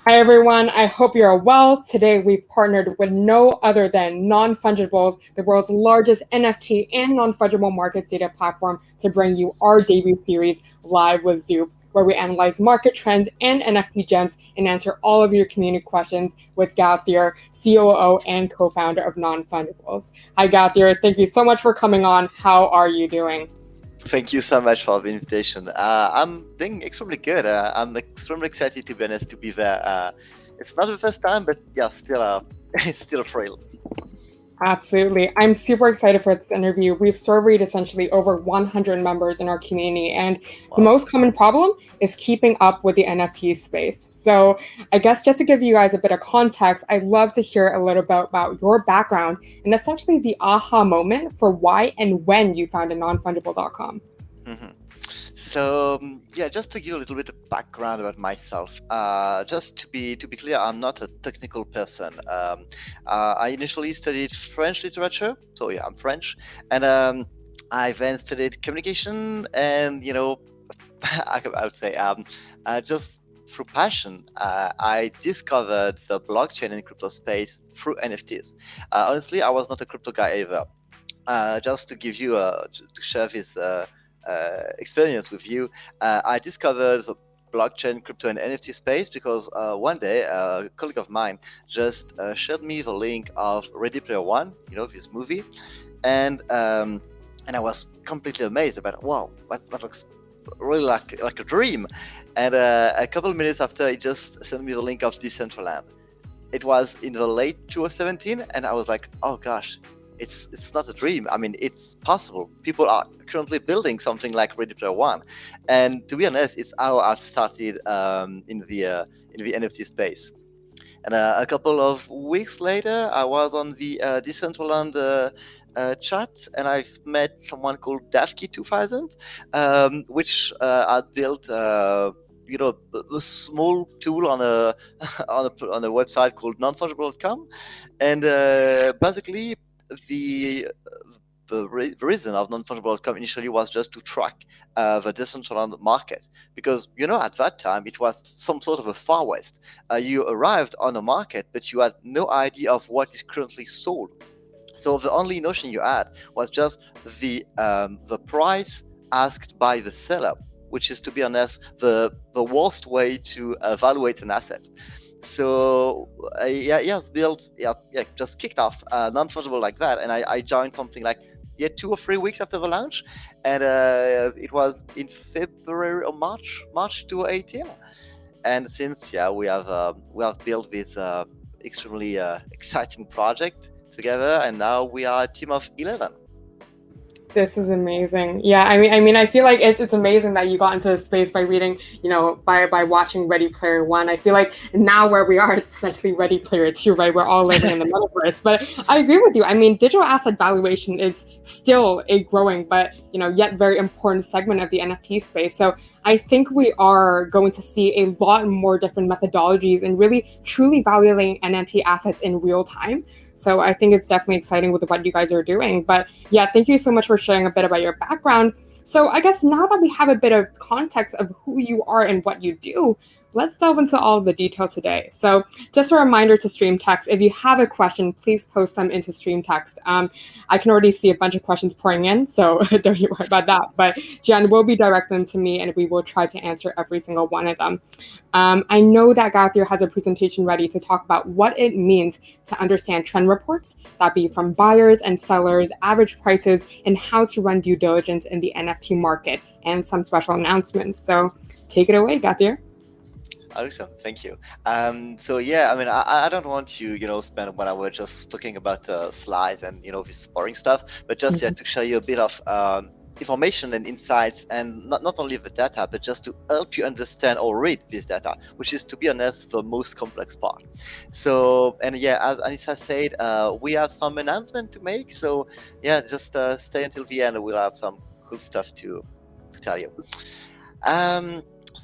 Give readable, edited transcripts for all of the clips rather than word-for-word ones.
Hi, everyone. I hope you're well. Today, we've partnered with no other than Non-Fungibles, the world's largest NFT and non-fungible markets data platform, to bring you our debut series, Live with Zoup, where we analyze market trends and NFT gems and answer all of your community questions with Gauthier, COO and co-founder of Non-Fungibles. Hi, Gauthier. Thank you so much for coming on. How are you doing? Thank you so much for the invitation. I'm doing extremely good. I'm extremely excited, to be honest, to be there. It's not the first time, but yeah, still, it's still a thrill. Absolutely. I'm super excited for this interview. We've surveyed essentially over 100 members in our community, and the Wow. most common problem is keeping up with the NFT space. So, I guess just to give you guys a bit of context, I'd love to hear a little bit about your background and essentially the aha moment for why and when you founded nonfungible.com. hmm So yeah, just to give a little bit of background about myself. Just to be clear, I'm not a technical person. I initially studied French literature, so yeah, I'm French, and I then studied communication, and I would say just through passion, I discovered the blockchain and crypto space through NFTs. Honestly, I was not a crypto guy either. Just to give you to share this experience with you, I discovered the blockchain, crypto, and NFT space because one day a colleague of mine just shared me the link of Ready Player One, this movie, and I was completely amazed about, wow, that looks really like a dream. And a couple of minutes after, he just sent me the link of Decentraland. It was in the late 2017, and I was like, oh gosh, it's not a dream. I mean, it's possible. People are currently building something like Ready Player One, and to be honest, it's how I've started in the NFT space. And a couple of weeks later, I was on the Decentraland chat, and I've met someone called Dafki 2000, which had built a small tool on a on a website called nonfungible.com, and basically the the reason of nonfungible.com initially was just to track the decentralized market, because at that time it was some sort of a far west. You arrived on a market, but you had no idea of what is currently sold. So the only notion you had was just the price asked by the seller, which is, to be honest, the worst way to evaluate an asset. So just kicked off non-fungible like that, and I joined something like 2 or 3 weeks after the launch, and it was in February or March 2018, and since we have built this extremely exciting project together, and now we are a team of 11. This is amazing. Yeah, I mean, I feel like it's amazing that you got into this space by reading, by watching Ready Player One. I feel like now where we are, it's essentially Ready Player Two, right? We're all living in the metaverse. But I agree with you. I mean, digital asset valuation is still a growing, but yet very important segment of the NFT space. So I think we are going to see a lot more different methodologies and really truly valuing NFT assets in real time. So I think it's definitely exciting with what you guys are doing. But yeah, thank you so much for sharing a bit about your background. So I guess now that we have a bit of context of who you are and what you do, let's delve into all of the details today. So just a reminder to stream text, if you have a question, please post them into stream text. I can already see a bunch of questions pouring in, so don't you worry about that. But Jen will be directing them to me, and we will try to answer every single one of them. I know that Gauthier has a presentation ready to talk about what it means to understand trend reports, that be from buyers and sellers, average prices, and how to run due diligence in the NFT market, and some special announcements. So take it away, Gauthier. Awesome, thank you. So yeah, I mean, I don't want to, spend 1 hour just talking about slides and this boring stuff, but just to show you a bit of information and insights, and not only the data, but just to help you understand or read this data, which is, to be honest, the most complex part. So, and yeah, as Anissa said, we have some announcement to make. So yeah, just stay until the end. We'll have some cool stuff to tell you.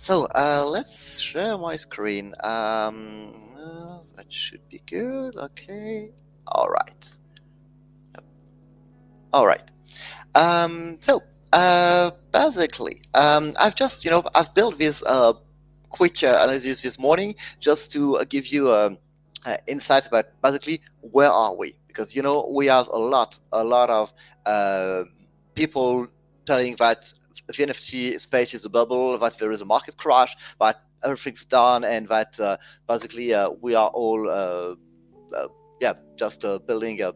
So let's share my screen. That should be good. Okay. All right. All right. So basically, I've just I've built this quick analysis this morning just to give you insights about basically where are we, because we have a lot of people telling that the NFT space is a bubble, that there is a market crash, that everything's done, and that basically we are all just building a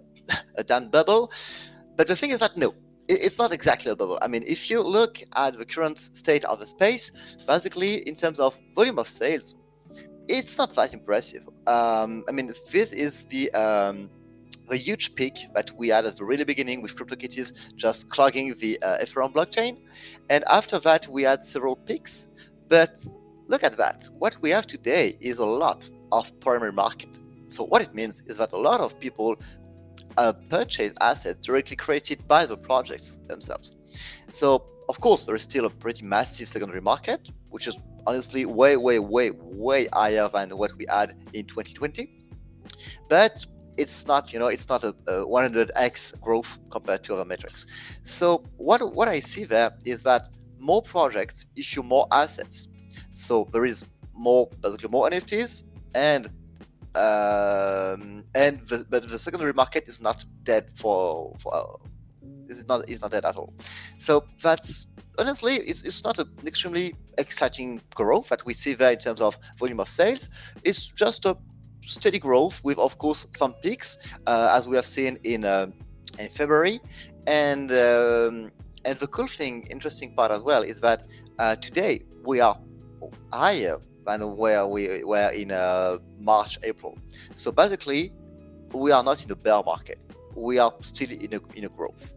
damn bubble. But the thing is that no, it's not exactly a bubble. I mean, if you look at the current state of the space, basically in terms of volume of sales, it's not that impressive. I mean, this is the huge peak that we had at the really beginning with CryptoKitties just clogging the Ethereum blockchain, and after that we had several peaks. But look at that. What we have today is a lot of primary market. So what it means is that a lot of people purchase assets directly created by the projects themselves. So of course there is still a pretty massive secondary market, which is honestly way higher than what we had in 2020, but it's not it's not a 100x growth compared to other metrics. So what I see there is that more projects issue more assets, so there is basically more NFTs, and but the secondary market is not dead is not dead at all. So that's honestly it's not an extremely exciting growth that we see there in terms of volume of sales. It's just a steady growth with, of course, some peaks as we have seen in February, and the cool thing, interesting part as well, is that today we are higher than where we were in March, April. So basically, we are not in a bear market. We are still in a growth.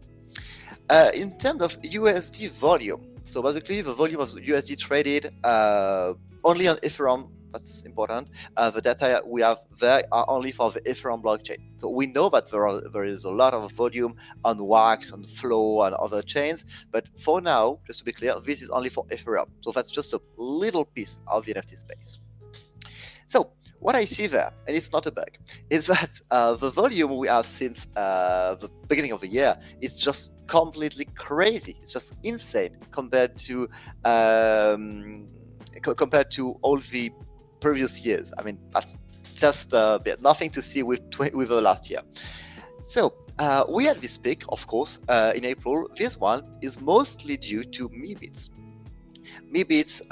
In terms of USD volume, so basically the volume of USD traded only on Ethereum. That's important. The data we have there are only for the Ethereum blockchain. So we know that there is a lot of volume on Wax, on Flow, and other chains. But for now, just to be clear, this is only for Ethereum. So that's just a little piece of the NFT space. So what I see there, and it's not a bug, is that the volume we have since the beginning of the year is just completely crazy. It's just insane compared to all the previous years. I mean, that's just nothing to see with the last year. So we had this peak, of course, in April. This one is mostly due to Meebits. Meebits,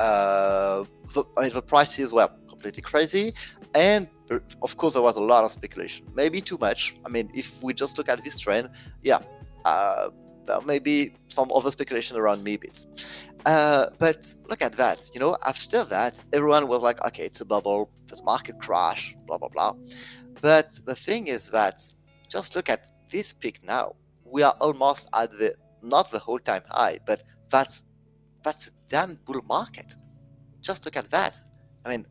the prices were completely crazy, and of course there was a lot of speculation, maybe too much. I mean, if we just look at this trend, there may be some other speculation around Meebits. But look at that, after that, everyone was like, okay, it's a bubble, this market crash, blah, blah, blah. But the thing is that, just look at this peak now. We are almost at not the whole time high, but that's a damn bull market. Just look at that. I mean,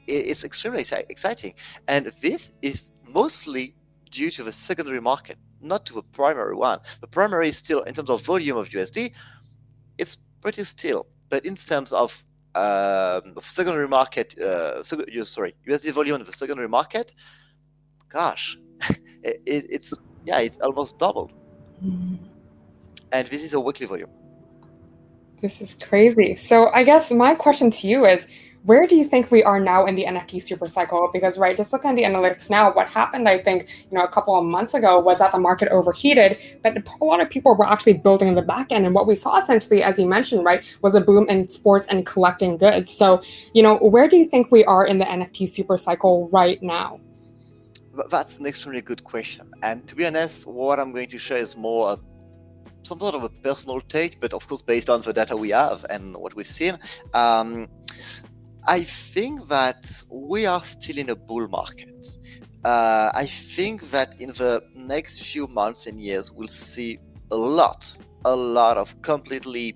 it's extremely exciting. And this is mostly due to the secondary market, not to the primary one. The primary is still, in terms of volume of USD, it's pretty still. But in terms of secondary market, USD volume in the secondary market, gosh, it's almost doubled. Mm-hmm. And this is a weekly volume. This is crazy. So I guess my question to you is, where do you think we are now in the NFT super cycle? Because, right, just looking at the analytics now, what happened, I think, a couple of months ago was that the market overheated, but a lot of people were actually building in the back end. And what we saw essentially, as you mentioned, right, was a boom in sports and collecting goods. So, where do you think we are in the NFT super cycle right now? That's an extremely good question. And to be honest, what I'm going to share is more some sort of a personal take, but of course based on the data we have and what we've seen. I think that we are still in a bull market. I think that in the next few months and years, we'll see a lot of completely,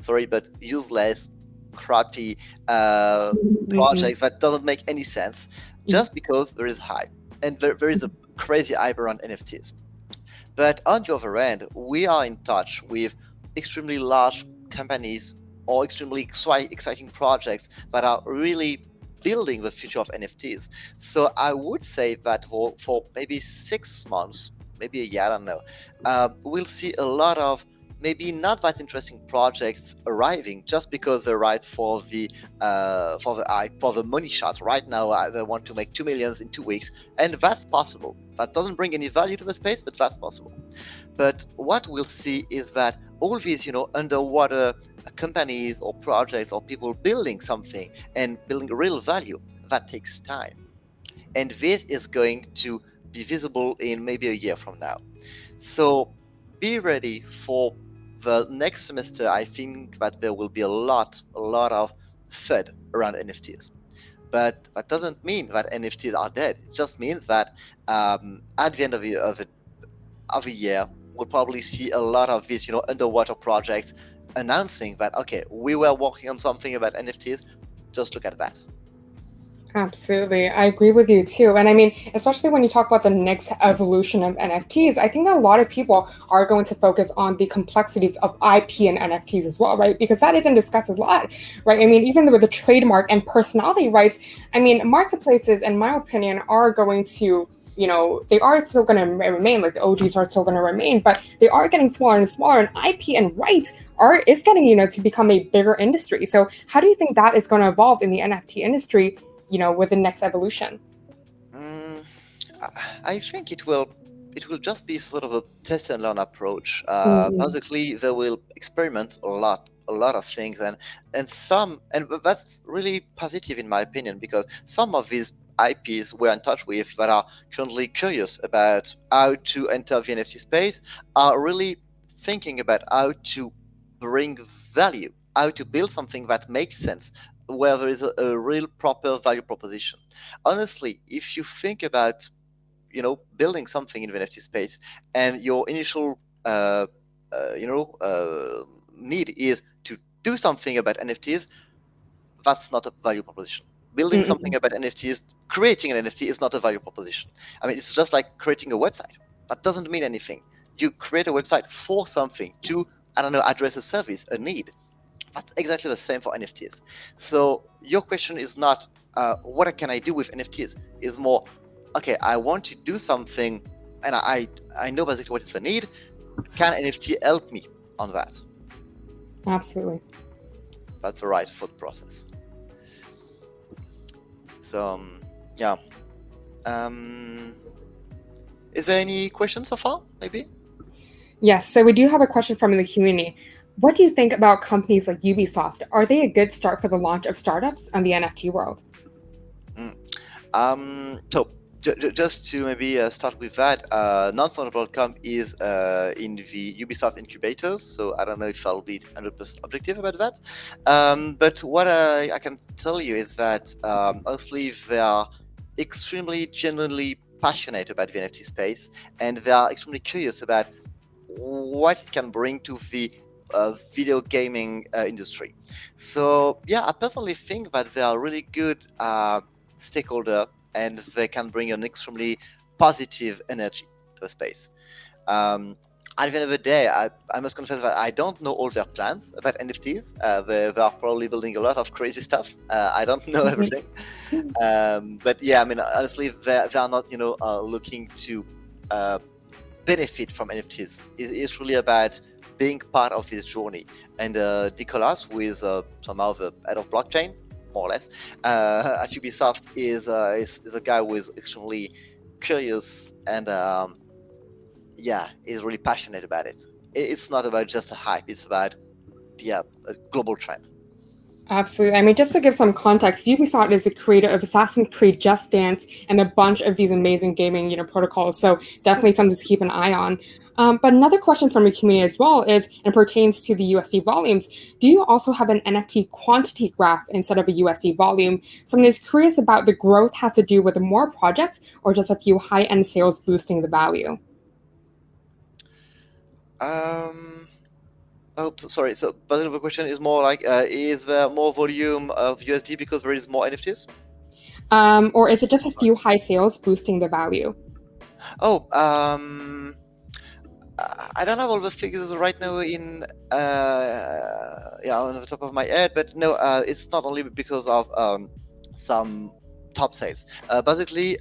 sorry, but useless, crappy projects that doesn't make any sense, just because there is hype. And there is a crazy hype around NFTs. But on the other end, we are in touch with extremely large companies or extremely exciting projects that are really building the future of NFTs. So I would say that for maybe 6 months, maybe a year, I don't know, we'll see a lot of maybe not that interesting projects arriving just because they're right for the money shot. Right now, they want to make 2 million in 2 weeks, and that's possible. That doesn't bring any value to the space, but that's possible. But what we'll see is that all these, underwater companies or projects or people building something and building real value, that takes time. And this is going to be visible in maybe a year from now. So be ready for the next semester. I think that there will be a lot of FUD around NFTs. But that doesn't mean that NFTs are dead. It just means that at the end of the year, we'll probably see a lot of these, underwater projects announcing that, okay, we were working on something about NFTs. Just look at that. Absolutely. I agree with you too. And I mean, especially when you talk about the next evolution of NFTs, I think a lot of people are going to focus on the complexities of IP and NFTs as well, right? Because that isn't discussed a lot, right? I mean, even with the trademark and personality rights, I mean, marketplaces, in my opinion, are going to, they are still going to remain, like the OGs are still going to remain, but they are getting smaller and smaller, and IP and rights is getting, to become a bigger industry. So how do you think that is going to evolve in the NFT industry, with the next evolution? I think it will just be sort of a test and learn approach. Basically, they will experiment a lot of things, and that's really positive in my opinion, because some of these IPs we're in touch with that are currently curious about how to enter the NFT space are really thinking about how to bring value, how to build something that makes sense, where there is a real proper value proposition. Honestly, if you think about building something in the NFT space, and your initial need is to do something about NFTs, that's not a value proposition. Building something about NFTs, creating an NFT is not a value proposition. I mean, it's just like creating a website. That doesn't mean anything. You create a website for something, to, address a service, a need. That's exactly the same for NFTs. So your question is not what can I do with NFTs? Is more, okay, I want to do something, and I know basically what is the need. Can NFT help me on that? Absolutely. That's the right thought process. So yeah. Is there any questions so far, maybe? Yes, so we do have a question from the community. What do you think about companies like Ubisoft? Are they a good start for the launch of startups on the NFT world? So just to maybe start with that, non-fungible.com is in the Ubisoft incubators, so I don't know if I'll be 100% objective about that. But what I can tell you is that honestly, they are extremely genuinely passionate about the NFT space, and they are extremely curious about what it can bring to the video gaming industry. So yeah, I personally think that they are really good stakeholder, and they can bring an extremely positive energy to the space. At the end of the day, I must confess that I don't know all their plans about NFTs. They are probably building a lot of crazy stuff. I don't know everything. But yeah, I mean, honestly, they are not, looking to benefit from NFTs. It's really about being part of this journey. And Nicolas, who is somehow the head of blockchain, more or less, at Ubisoft, is a guy who is extremely curious and is really passionate about it. It's not about just a hype. It's about a global trend. Absolutely. I mean, just to give some context, Ubisoft is the creator of Assassin's Creed, Just Dance, and a bunch of these amazing gaming, protocols. So definitely something to keep an eye on. But another question from the community as well and pertains to the USD volumes. Do you also have an NFT quantity graph instead of a USD volume? Someone is curious about the growth has to do with more projects or just a few high-end sales boosting the value? Oh, sorry. So, but the question is more like, is there more volume of USD because there is more NFTs? Or is it just a few high sales boosting the value? Oh, I don't have all the figures right now on the top of my head, but no, it's not only because of some top sales. Basically,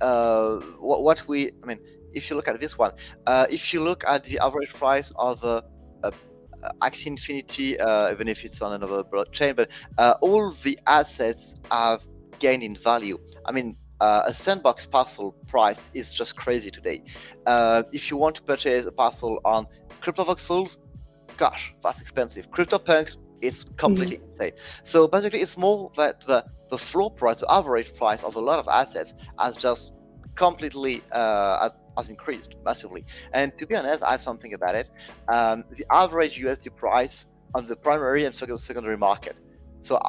if you look at this one, if you look at the average price of Axie Infinity, even if it's on another blockchain, but all the assets have gained in value. I mean, a sandbox parcel price is just crazy today. If you want to purchase a parcel on CryptoVoxels, gosh, that's expensive. CryptoPunks is completely insane. So basically, it's more that the floor price, the average price of a lot of assets has just completely has increased massively. And to be honest, I have something about it. The average USD price on the primary and secondary market. So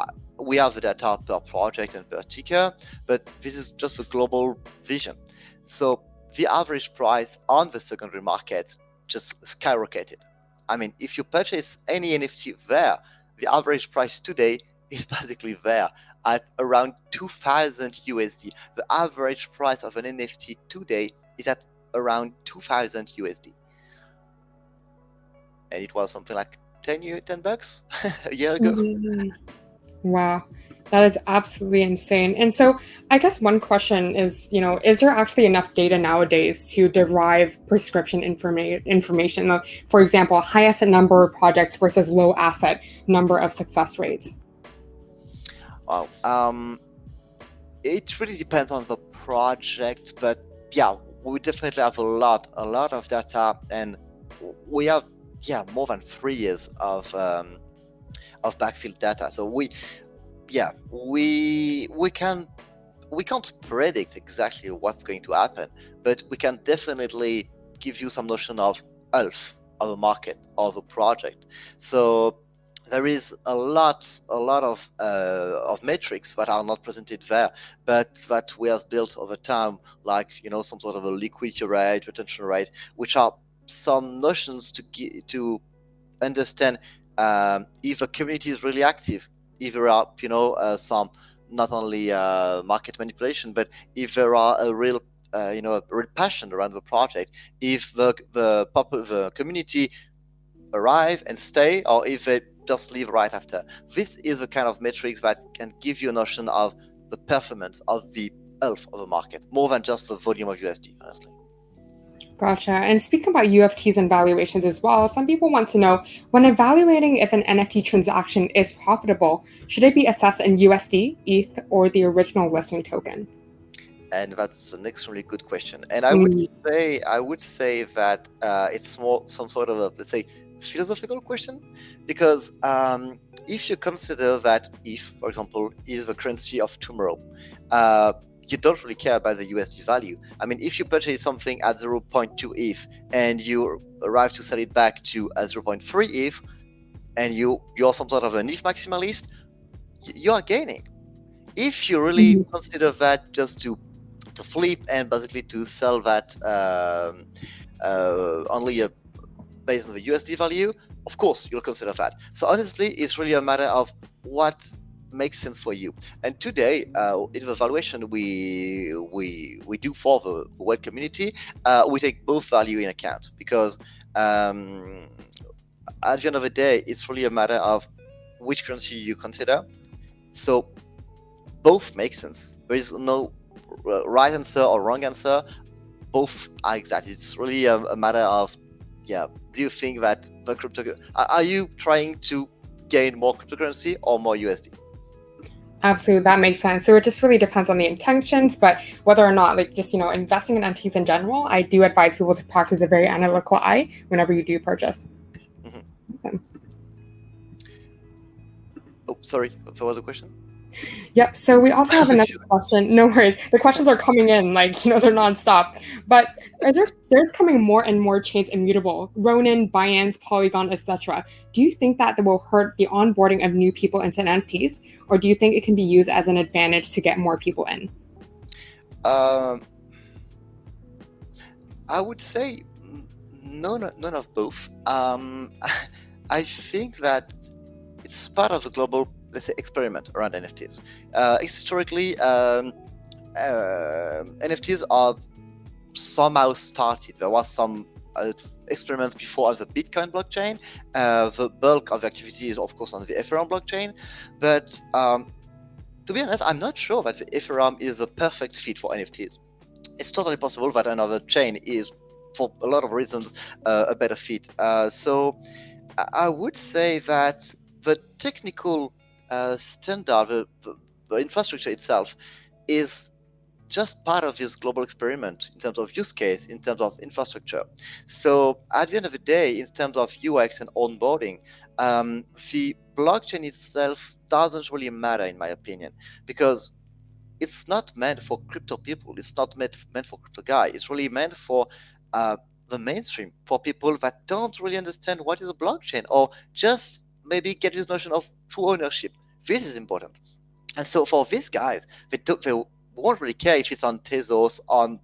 we have the data per project and per ticker, but this is just the global vision. So the average price on the secondary market just skyrocketed. I mean, if you purchase any NFT there, the average price today is basically there at around 2,000 USD. The average price of an NFT today is at around 2,000 USD. And it was something like 10 bucks a year ago. Wow, that is absolutely insane. And so I guess one question is, is there actually enough data nowadays to derive prescription information? For example, high asset number of projects versus low asset number of success rates? Wow. It really depends on the project, but yeah, we definitely have a lot of data, and we have more than 3 years of backfill data. So we can't predict exactly what's going to happen, but we can definitely give you some notion of health of a market, of a project. So there is a lot of metrics that are not presented there, but that we have built over time, like some sort of a liquidity rate, retention rate, which are some notions to understand if a community is really active, if there are some not only market manipulation, but if there are a real a real passion around the project, if the community arrive and stay, or if they just leave right after. This is the kind of metrics that can give you a notion of the performance of the health of a market, more than just the volume of USD, honestly. Gotcha. And speaking about UFTs and valuations as well, some people want to know, when evaluating if an NFT transaction is profitable, should it be assessed in USD, ETH, or the original listing token? And that's an extremely good question. And I would say that it's more some sort of a, let's say, philosophical question, because if you consider that ETH, for example, is the currency of tomorrow, you don't really care about the USD value. I mean, if you purchase something at 0.2 ETH and you arrive to sell it back to 0.3 ETH, and you're some sort of an ETH maximalist, you are gaining. If you really consider that just to flip and basically to sell that only based on the USD value, of course you'll consider that. So honestly, it's really a matter of what makes sense for you. And today, in the valuation we do for the web community, we take both value in account, because at the end of the day, it's really a matter of which currency you consider. So both make sense. There is no right answer or wrong answer. Both are exact. It's really a matter of, do you think that the are you trying to gain more cryptocurrency or more USD? Absolutely, that makes sense. So it just really depends on the intentions, but whether or not, investing in NFTs in general, I do advise people to practice a very analytical eye whenever you do purchase. Awesome. Oh, sorry, what was the question? Yep. So we also have another question. No worries. The questions are coming in, they're nonstop. But there's coming more and more chains immutable: Ronin, Binance, Polygon, etc. Do you think that will hurt the onboarding of new people into NFTs, or do you think it can be used as an advantage to get more people in? I would say none of both. I think that it's part of a global, let's say, experiment around NFTs. Historically, NFTs are somehow started. There was some experiments before on the Bitcoin blockchain. The bulk of the activity is, of course, on the Ethereum blockchain. But to be honest, I'm not sure that the Ethereum is a perfect fit for NFTs. It's totally possible that another chain is, for a lot of reasons, a better fit. So I would say that the technical standard, the infrastructure itself, is just part of this global experiment in terms of use case, in terms of infrastructure. So at the end of the day, in terms of UX and onboarding, the blockchain itself doesn't really matter, in my opinion, because it's not meant for crypto people. It's not meant for crypto guy. It's really meant for the mainstream, for people that don't really understand what is a blockchain, or just maybe get this notion of true ownership. This is important. And so for these guys, they won't really care if it's on Tezos, on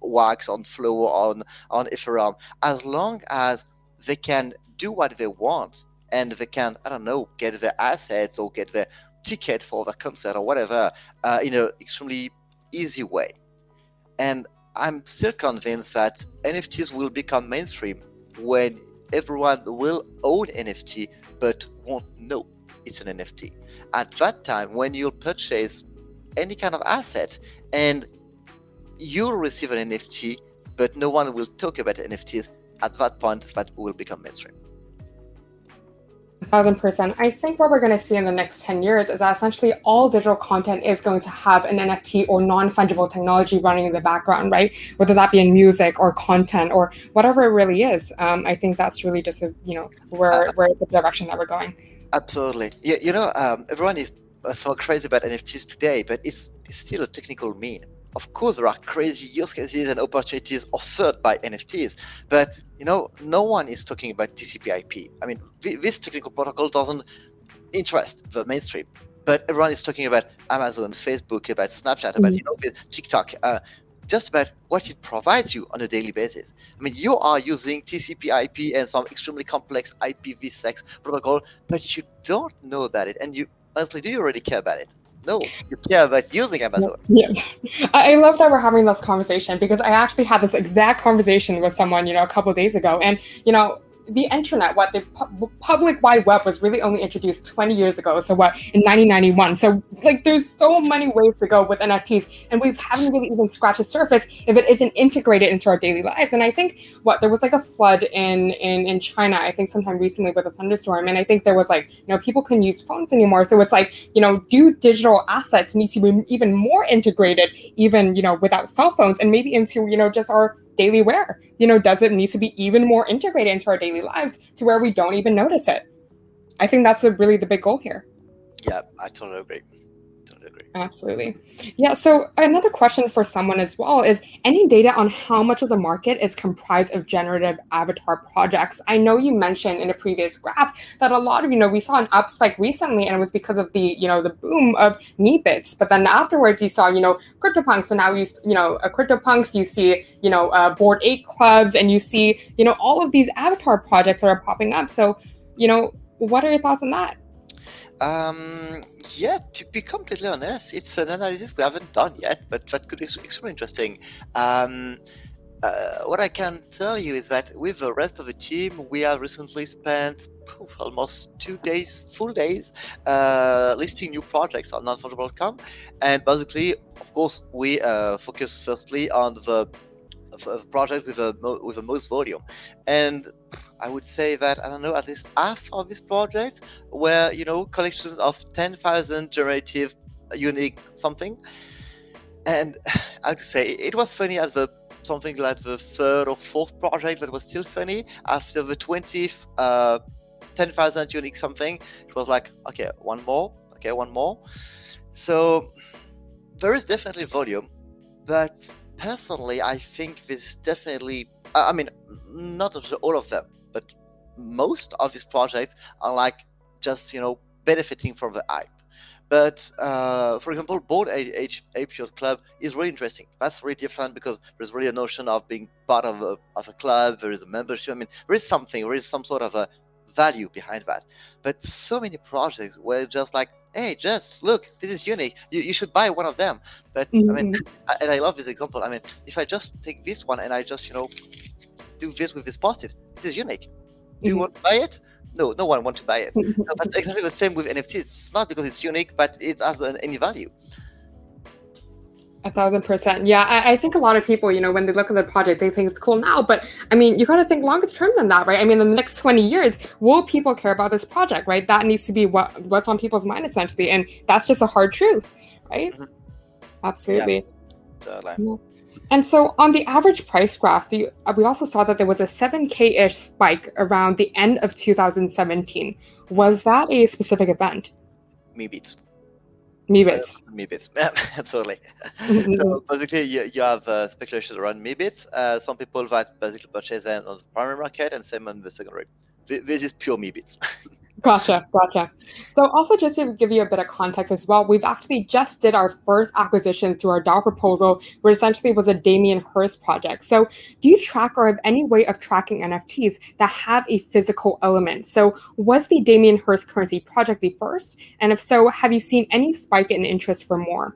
Wax, on Flow, on Ethereum, as long as they can do what they want and they can, I don't know, get their assets or get their ticket for their concert or whatever in an extremely easy way. And I'm still convinced that NFTs will become mainstream when everyone will own NFT but won't know it's an NFT. At that time, when you'll purchase any kind of asset and you'll receive an NFT, but no one will talk about NFTs, at that point, that will become mainstream. 1,000%. I think what we're going to see in the next 10 years is that essentially all digital content is going to have an NFT or non-fungible technology running in the background, right? Whether that be in music or content or whatever it really is. I think that's really just, where the direction that we're going. Absolutely. Everyone is so crazy about NFTs today, but it's still a technical mean. Of course, there are crazy use cases and opportunities offered by NFTs, but no one is talking about TCP/IP. I mean, this technical protocol doesn't interest the mainstream, but everyone is talking about Amazon, Facebook, about Snapchat, about TikTok, just about what it provides you on a daily basis. I mean, you are using TCP/IP and some extremely complex IPv6 protocol, but you don't know about it, and honestly, do you really care about it? No, you care about using Amazon. Yeah. I love that we're having this conversation because I actually had this exact conversation with someone, a couple of days ago. And, the internet, the public wide web was really only introduced 20 years ago. So in 1991. So there's so many ways to go with NFTs, and we haven't really even scratched the surface if it isn't integrated into our daily lives. And I think there was a flood in China, I think sometime recently with a thunderstorm. And I think there was people couldn't use phones anymore. So it's do digital assets need to be even more integrated, even, without cell phones, and maybe into, just our daily wear? Does it need to be even more integrated into our daily lives to where we don't even notice it? I think that's really the big goal here. Yeah, I totally agree. Absolutely. Yeah. So another question for someone as well is any data on how much of the market is comprised of generative avatar projects? I know you mentioned in a previous graph that a lot of, we saw an up spike recently, and it was because of the, the boom of Meebits. But then afterwards you saw, CryptoPunks, and now CryptoPunks, you see, Bored Ape Clubs, and you see, all of these avatar projects that are popping up. So, what are your thoughts on that? Yeah, to be completely honest, it's an analysis we haven't done yet, but that could be extremely interesting. What I can tell you is that with the rest of the team, we have recently spent almost 2 days, full days, listing new projects on non-fungible.com, and basically, of course, we focus firstly on the project with the most volume, and I would say that, I don't know, at least half of these projects were, collections of 10,000 generative unique something. And I have to say, it was funny at something like the third or fourth project that was still funny. After the 20th 10,000 unique something, it was like, okay, one more. So there is definitely volume, but personally, I think this definitely, I mean, not all of them, but most of these projects are just, benefiting from the hype. But for example, Bored Ape Club is really interesting. That's really different because there's really a notion of being part of a club. There is a membership. I mean, there is some sort of a value behind that. But so many projects were just like, hey, just look, this is unique. You should buy one of them. But I mean, and I love this example. I mean, if I just take this one and I just, do this with this post-it, this is unique. Do you want to buy it? No one wants to buy it. So that's exactly the same with NFTs. It's not because it's unique, but it has any value. 1,000%. Yeah, I think a lot of people, when they look at the project, they think it's cool now. But I mean, you got to think longer term than that, right? I mean, in the next 20 years, will people care about this project, right? That needs to be what's on people's mind, essentially. And that's just a hard truth, right? Mhm. Yeah, Absolutely. totally. Yeah. And so on the average price graph, we also saw that there was a 7K-ish spike around the end of 2017. Mhm. Was that a specific event? Me beats. Meebits. Meebits, absolutely. Mm-mm. So basically, you have speculation around Meebits. Some people that basically purchase them on the primary market and same on the secondary. This is pure Meebits. Gotcha, gotcha. So also just to give you a bit of context as well, we've actually just did our first acquisition through our DAO proposal, where essentially was a Damien Hirst project. So do you track or have any way of tracking NFTs that have a physical element? So was the Damien Hirst currency project the first? And if so, have you seen any spike in interest for more?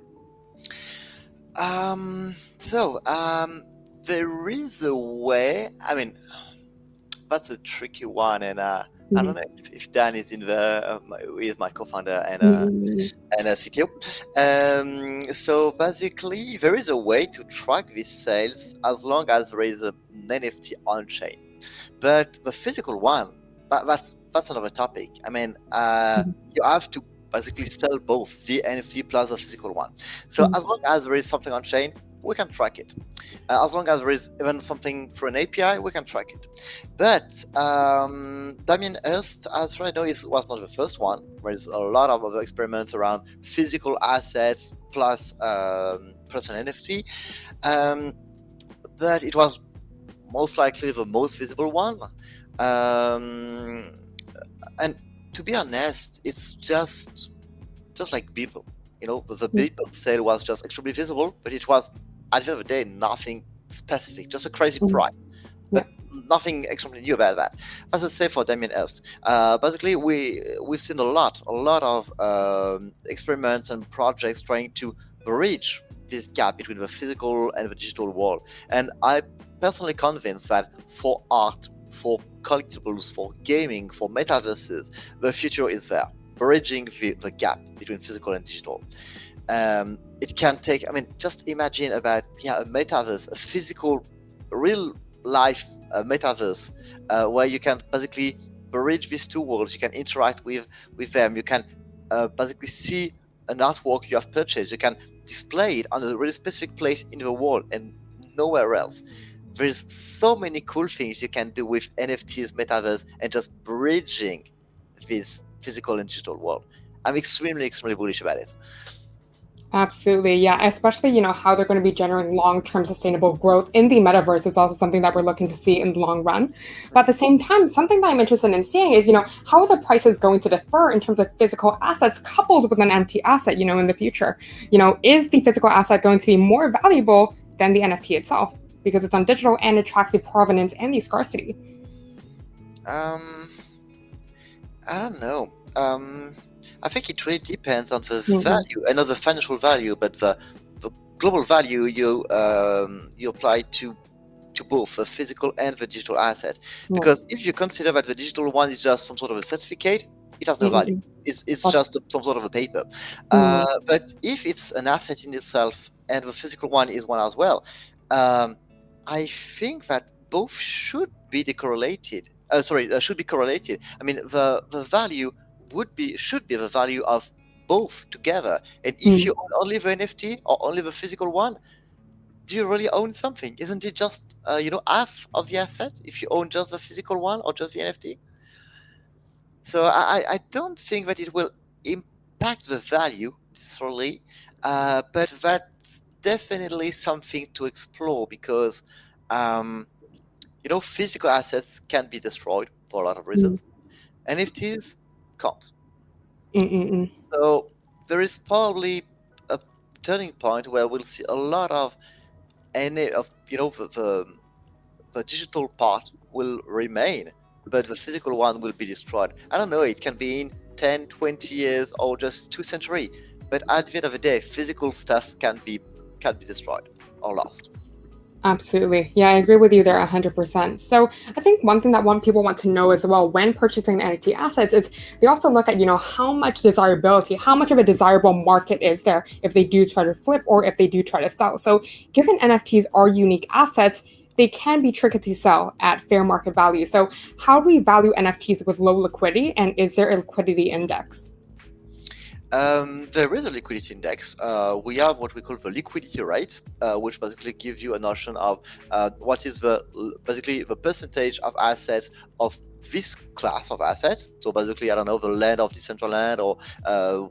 There is a way. I mean, that's a tricky one, and I don't Mhm. know if Dan is in the with my co-founder Mhm. and a CTO. So basically, there is a way to track these sales as long as there is an NFT on chain. But the physical one, that's another topic. I mean, you have to basically sell both the NFT plus the physical one. So Mhm. as long as there is something on chain, we can track it. As long as there is even something for an API, we can track it. But Damien Hirst, as far as I know, was not the first one. There's a lot of other experiments around physical assets plus an NFT. But it was most likely the most visible one. And to be honest, it's just like Beeple. The Beeple sale was just extremely visible, but it was at the end of the day nothing specific, just a crazy Mhm. price, Yeah. but nothing extremely new about that. As I say for Damien Hirst, basically we've seen a lot of experiments and projects trying to bridge this gap between the physical and the digital world, and I personally convinced that for art, for collectibles, for gaming, for metaverses, the future is there, bridging the gap between physical and digital. It can take, I mean, just imagine about a metaverse, a physical, real life metaverse, where you can basically bridge these two worlds. You can interact with them. You can basically see an artwork you have purchased. You can display it on a really specific place in the world and nowhere else. There's so many cool things you can do with NFTs, metaverse, and just bridging this physical and digital world. I'm extremely bullish about it. Absolutely. Yeah. Especially, how they're going to be generating long-term sustainable growth in the metaverse is also something that we're looking to see in the long run. But at the same time, something that I'm interested in seeing is, how are the prices going to differ in terms of physical assets coupled with an NFT asset, in the future? Is the physical asset going to be more valuable than the NFT itself? Because it's on digital and it tracks the provenance and the scarcity. Um, I don't know. I think it really depends on the Mhm. value, and not the financial value, but the global value you apply to both the physical and the digital asset. Right. Because if you consider that the digital one is just some sort of a certificate, it has no value. Mm-mm. It's just some sort of a paper. Mm. But if it's an asset in itself and the physical one is one as well, um, I think that both should be decorrelated. Should be correlated. I mean, the value should be the value of both together. And if Mm. you own only the NFT or only the physical one, do you really own something? Isn't it just half of the asset if you own just the physical one or just the NFT? So I don't think that it will impact the value necessarily, but that's definitely something to explore because physical assets can be destroyed for a lot of Mm. reasons. NFTs can't. Mm-mm. So there is probably a turning point where we'll see a lot of any of the digital part will remain, but the physical one will be destroyed. I don't know, it can be in 10, 20 years or just 2 centuries, but at the end of the day, physical stuff can be destroyed or lost. Absolutely. Yeah, I agree with you there 100%. So I think one thing that one people want to know as well when purchasing NFT assets is they also look at, how much desirability, how much of a desirable market is there if they do try to flip or if they do try to sell. So given NFTs are unique assets, they can be tricky to sell at fair market value. So how do we value NFTs with low liquidity and is there a liquidity index? There is a liquidity index. We have what we call the liquidity rate, which basically gives you a notion of what is basically the percentage of assets of this class of asset. So basically, I don't know, the land of Decentraland or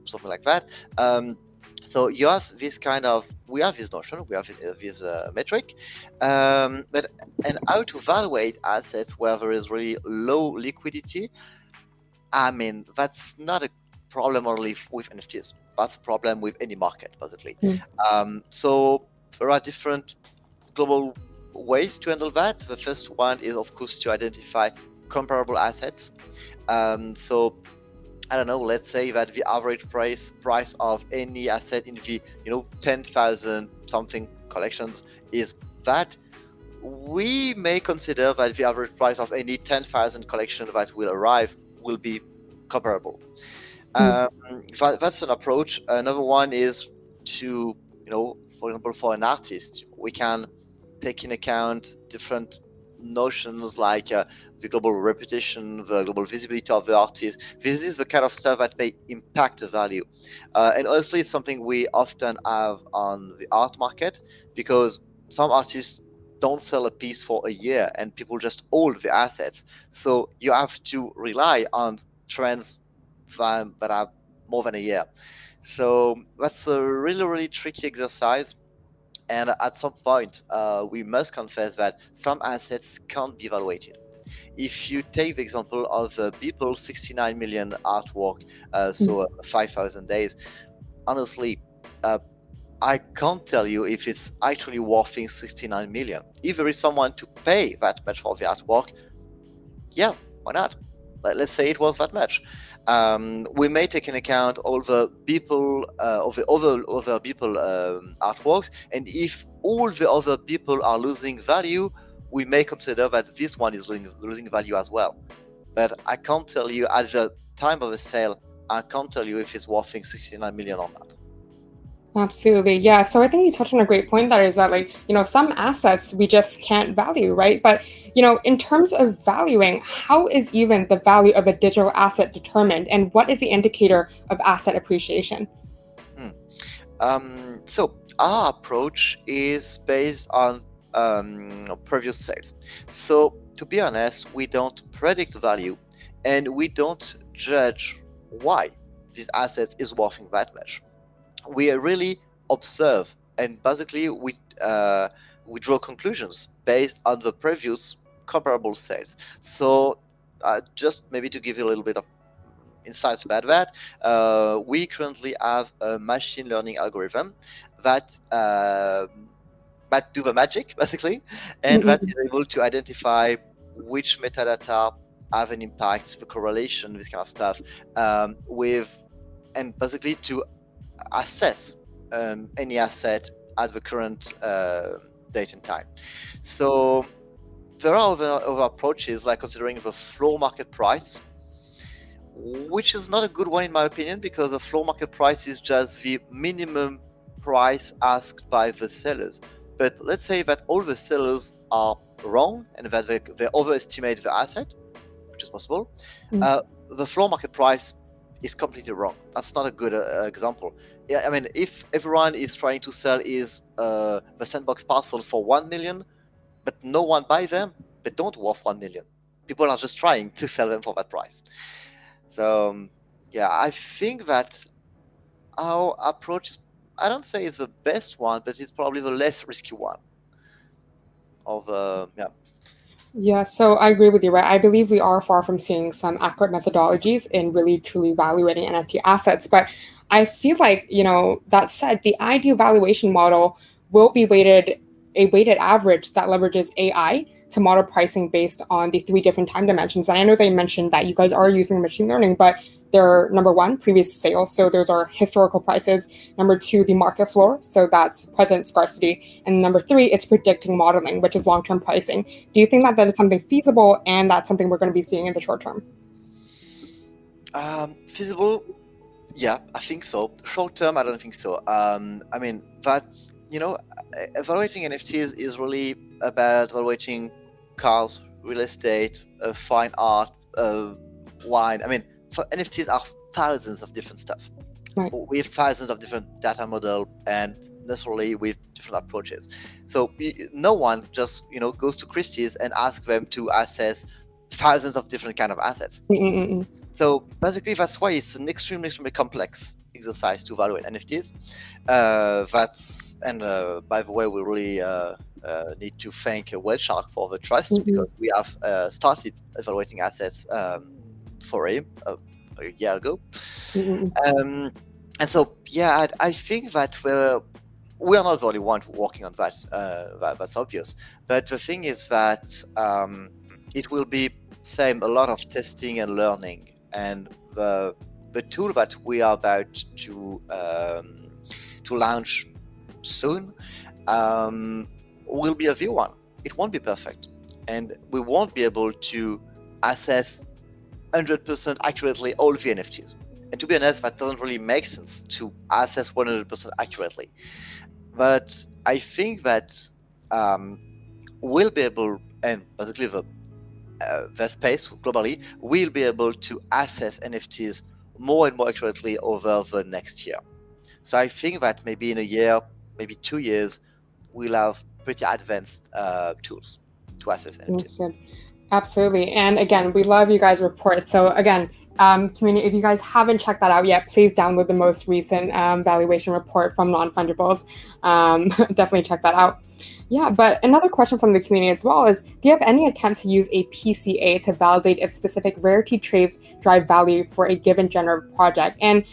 something like that. So you have we have this notion, we have this metric, and how to evaluate assets where there is really low liquidity. I mean, that's not a problem only with NFTs. That's a problem with any market, basically. So there are different global ways to handle that. The first one is, of course, to identify comparable assets. So I don't know, let's say that the average price of any asset in the 10,000 something collections is that. We may consider that the average price of any 10,000 collection that will arrive will be comparable. That's an approach. Another one is to, for example, for an artist, we can take in account different notions like the global reputation, the global visibility of the artist. This is the kind of stuff that may impact the value. And honestly, it's something we often have on the art market because some artists don't sell a piece for a year and people just hold the assets. So you have to rely on trends that are more than a year. So that's a really, really tricky exercise. And at some point, we must confess that some assets can't be evaluated. If you take the example of the Beeple 69 million artwork, so 5,000 days, honestly, I can't tell you if it's actually worth 69 million. If there is someone to pay that much for the artwork, yeah, why not? Let's say it was that much. We may take into account all the people, of the other people artworks, and if all the other people are losing value, we may consider that this one is losing value as well. But I can't tell you at the time of the sale. I can't tell you if it's worth 69 million or not. Absolutely. Yeah. So I think you touched on a great point there is that, some assets we just can't value, right? But, in terms of valuing, how is even the value of a digital asset determined? And what is the indicator of asset appreciation? So our approach is based on previous sales. So to be honest, we don't predict value and we don't judge why this asset is worth that much. We really observe and basically we draw conclusions based on the previous comparable sales. So just maybe to give you a little bit of insights about that, we currently have a machine learning algorithm that do the magic basically, and that is able to identify which metadata have an impact, the correlation, this kind of stuff, and basically to assess any asset at the current date and time. So there are other approaches like considering the floor market price, which is not a good one in my opinion, because the floor market price is just the minimum price asked by the sellers. But let's say that all the sellers are wrong and that they overestimate the asset, which is possible. The floor market price is completely wrong. That's not a good example. Yeah, I mean, if everyone is trying to sell the sandbox parcels for 1 million, but no one buy them, they don't worth 1 million. People are just trying to sell them for that price. So yeah, I think that our approach, I don't say is the best one, but it's probably the less risky one. Yeah, so I agree with you, right? I believe we are far from seeing some accurate methodologies in really truly evaluating NFT assets. But I feel like, that said, the ideal valuation model will be a weighted average that leverages AI to model pricing based on the 3 different time dimensions. And I know they mentioned that you guys are using machine learning, but they're number 1, previous sales. So those are historical prices. Number 2, the market floor. So that's present scarcity. And number 3, it's predicting modeling, which is long-term pricing. Do you think that that is something feasible and that's something we're going to be seeing in the short term? Feasible? Yeah, I think so. Short term, I don't think so. I mean, that's, evaluating NFTs is really about evaluating cars, real estate, fine art, wine. I mean, for NFTs are thousands of different stuff. Right. We have thousands of different data model and necessarily with different approaches. So no one just, goes to Christie's and asks them to assess thousands of different kind of assets. So basically, that's why it's an extremely complex exercise to evaluate NFTs. By the way, we really need to thank Whale for the trust, because we have started evaluating assets for him a year ago. And so, yeah, I think that we are not the only one working on that. That's obvious. But the thing is that it will be a lot of testing and learning. And the tool that we are about to launch soon will be a V1. It won't be perfect, and we won't be able to assess 100% accurately all the NFTs. And to be honest, that doesn't really make sense to assess 100% accurately. But I think that we'll be able, and basically the space globally will be able to assess NFTs more and more accurately over the next year. So I think that maybe in a year, maybe 2 years, we'll have pretty advanced tools to assess NFTs. Absolutely. And again, we love you guys' report. So again, community, if you guys haven't checked that out yet, please download the most recent valuation report from Non-Fungibles. Definitely check that out. Yeah, but another question from the community as well is, do you have any attempt to use a PCA to validate if specific rarity traits drive value for a given generative project? And,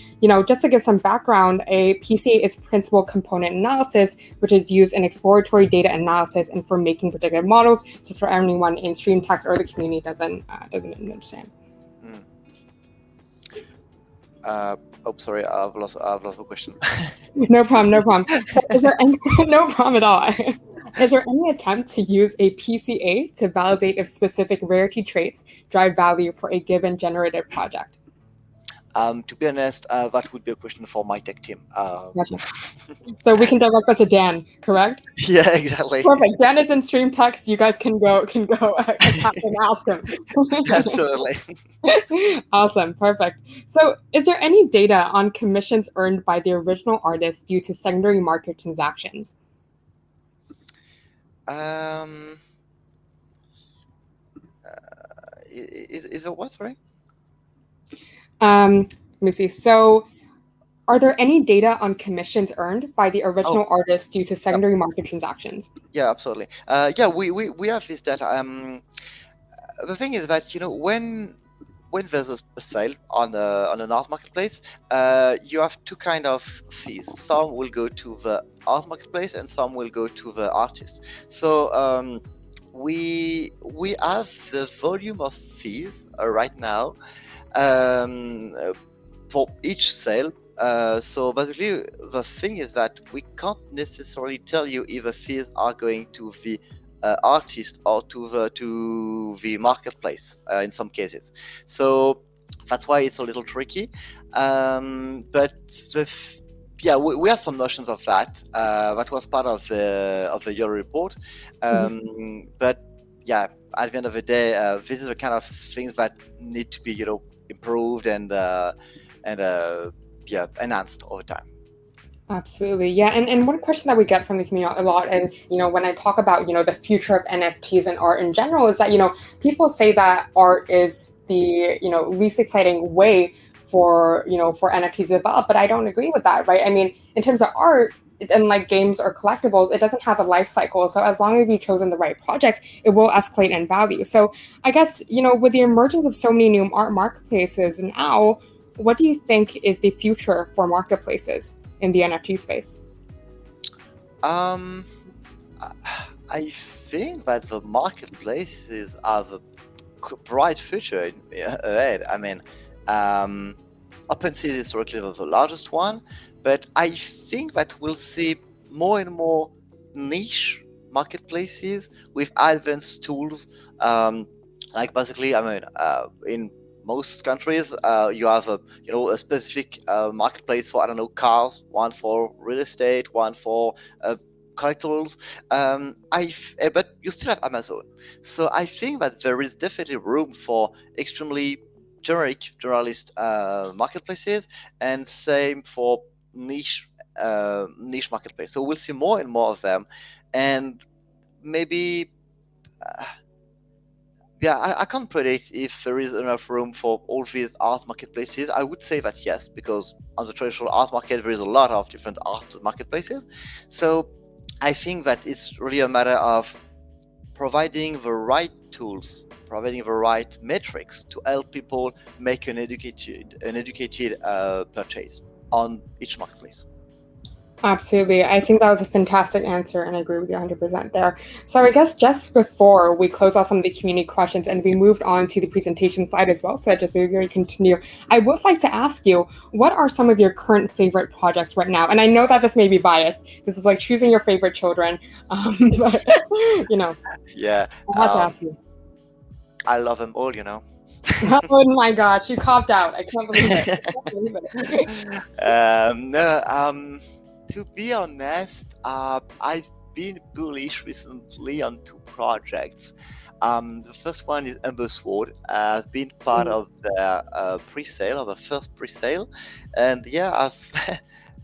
just to give some background, a PCA is principal component analysis, which is used in exploratory data analysis and for making predictive models. So for anyone in stream text or the community doesn't understand. Sorry, I've lost the question. No problem. So is there any, no problem at all. Is there any attempt to use a PCA to validate if specific rarity traits drive value for a given generative project? To be honest, that would be a question for my tech team. Gotcha. So we can direct that to Dan, correct? Yeah, exactly. Perfect. Dan is in stream text. You guys can go attack and ask him. Absolutely. Awesome. Perfect. So is there any data on commissions earned by the original artist due to secondary market transactions? Is it what, sorry? Let me see. So are there any data on commissions earned by the original artist due to secondary market transactions? Yeah, absolutely. Yeah, we have this data. The thing is that, when there's a sale on an art marketplace, you have 2 kind of fees. Some will go to the art marketplace and some will go to the artist. So we have the volume of fees right now for each sale. So basically, the thing is that we can't necessarily tell you if the fees are going to the artist or to the marketplace in some cases. So that's why it's a little tricky. But we have some notions of that. That was part of the year report. But yeah, at the end of the day, this is the kind of things that need to be improved and enhanced over time. Absolutely. Yeah. And one question that we get from the community a lot, and, when I talk about, the future of NFTs and art in general, is that, people say that art is the, least exciting way for NFTs to develop, but I don't agree with that, right? I mean, in terms of art, and like games or collectibles, it doesn't have a life cycle. So as long as you've chosen the right projects, it will escalate in value. So I guess, with the emergence of so many new art marketplaces now, what do you think is the future for marketplaces in the NFT space? I think that the marketplaces have a bright future ahead. I mean, OpenSea is historically the largest one, but I think that we'll see more and more niche marketplaces with advanced tools. Like basically, I mean, in most countries, you have a specific marketplace for, I don't know, cars, one for real estate, one for collectibles. But you still have Amazon. So I think that there is definitely room for extremely generalist marketplaces, and same for niche marketplace. So we'll see more and more of them, and maybe. Yeah, I can't predict if there is enough room for all these art marketplaces. I would say that yes, because on the traditional art market, there is a lot of different art marketplaces. So I think that it's really a matter of providing the right tools, providing the right metrics to help people make an educated purchase on each marketplace. Absolutely. I think that was a fantastic answer, and I agree with you 100% there. So I guess just before we close out some of the community questions and we moved on to the presentation side as well, so just as we continue, I would like to ask you, what are some of your current favorite projects right now? And I know that this may be biased. This is like choosing your favorite children, but Yeah, I had to ask you. I love them all, Oh my gosh, you copped out. I can't believe it. I can't believe it. No, to be honest, I've been bullish recently on two projects. The first one is Ember Sword. I've been part of the pre-sale, of the first pre-sale, and yeah,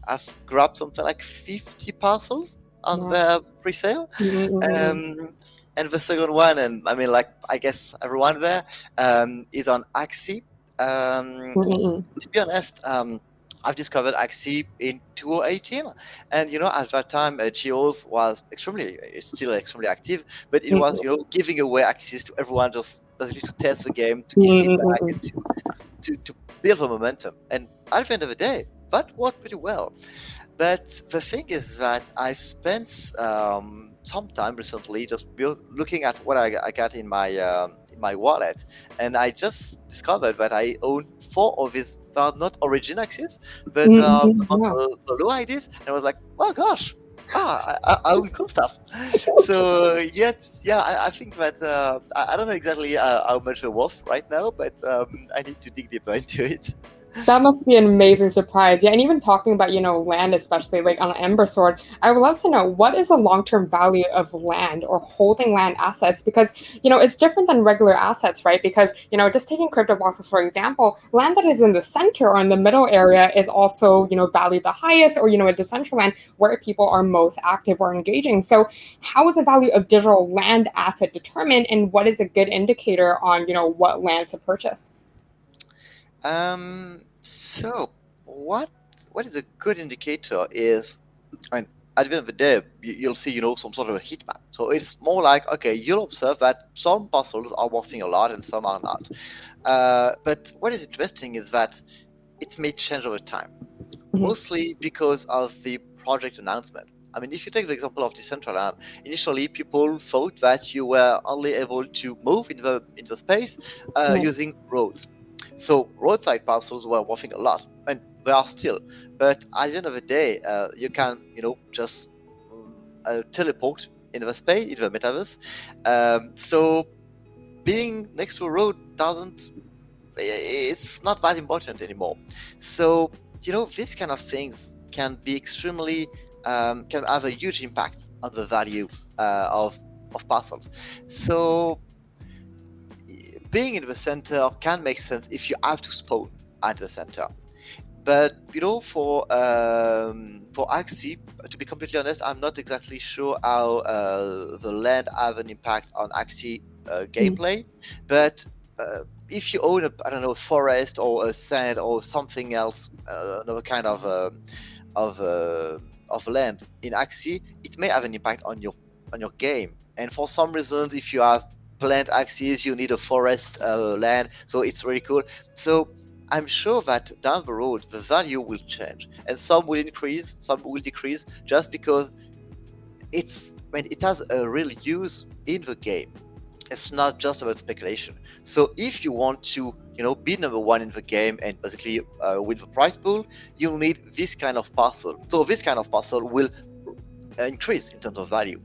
I've grabbed something like 50 parcels on the pre-sale. And the second one, and I mean, like, I guess everyone there, is on Axie. To be honest, I've discovered Axie in 2018, and at that time, Geos was still extremely active, but it was giving away access to everyone, just basically to test the game, to give feedback, and to build the momentum. And at the end of the day, that worked pretty well. But the thing is that I've spent some time recently just looking at what I got in my wallet, and I just discovered that I own 4 of these. They are not origin axes, but the low IDs, and I was like, oh gosh, I own cool stuff. So yeah, I think that I don't know exactly how much they're worth right now, but I need to dig deeper into it. That must be an amazing surprise. Yeah, and even talking about, land, especially like on Ember Sword, I would love to know, what is the long-term value of land or holding land assets? Because, it's different than regular assets, right? Because, just taking crypto boxes, for example, land that is in the center or in the middle area is also, valued the highest, or, a decentral land where people are most active or engaging. So how is the value of digital land asset determined, and what is a good indicator on, what land to purchase? So what is a good indicator is, I mean, at the end of the day, you'll see, some sort of a heat map. So it's more like, okay, you'll observe that some parcels are worth a lot and some are not. But what is interesting is that it may change over time, mostly because of the project announcement. I mean, if you take the example of Decentraland, initially people thought that you were only able to move in the space using roads. So roadside parcels were worth a lot, and they are still. But at the end of the day, you can, just teleport in the space, in the metaverse. So being next to a road it's not that important anymore. So, these kind of things can be extremely, can have a huge impact on the value of parcels. So being in the center can make sense if you have to spawn at the center. But for Axie, to be completely honest, I'm not exactly sure how the land have an impact on Axie gameplay. But if you own a forest or a sand or something else, another kind of land in Axie, it may have an impact on your game. And for some reasons, if you have plant axes, you need a forest land, so it's really cool. So I'm sure that down the road the value will change, and some will increase, some will decrease, just because it has a real use in the game. It's not just about speculation. So if you want to, be number one in the game and basically win the prize pool, you'll need this kind of parcel. So this kind of parcel will increase in terms of value.